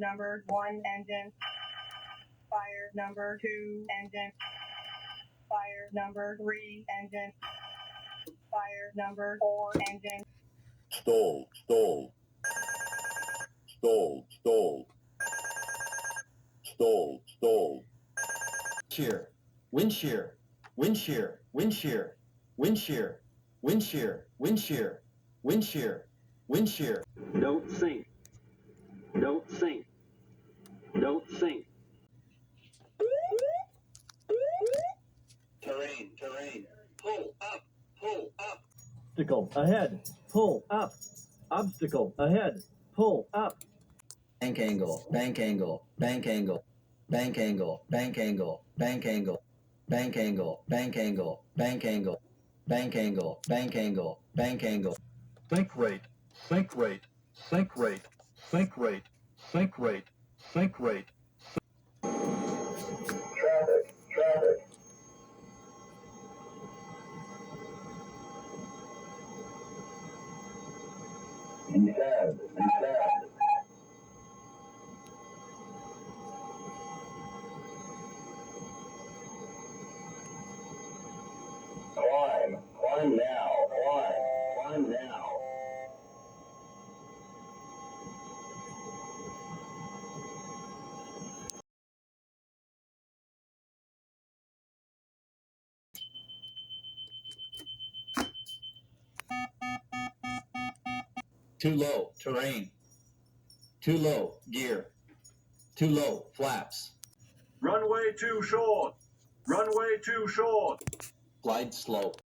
number 1 engine. Fire number 2 engine. Fire number 3 engine. Fire number 4 engine. Stall, stall. Stall, stall. Stall, stall. Shear, wind shear, wind shear, wind shear, wind shear, wind shear, wind shear, wind shear, wind shear. Don't sink. Don't sink. Don't sink. Terrain, terrain. Pull up, pull up. Obstacle ahead, pull up. Obstacle ahead, pull up. Bank angle, bank angle, bank angle, bank angle, bank angle, bank angle, bank angle, bank angle, bank angle, bank angle, bank angle, bank angle. Sink rate, sink rate, sink rate, sink rate, sink rate, sink rate. Traffic, traffic. Descend, descend. Climb, climb now, climb now. Too low, terrain. Too low, gear. Too low, flaps. Runway too short. Runway too short. Glide slope.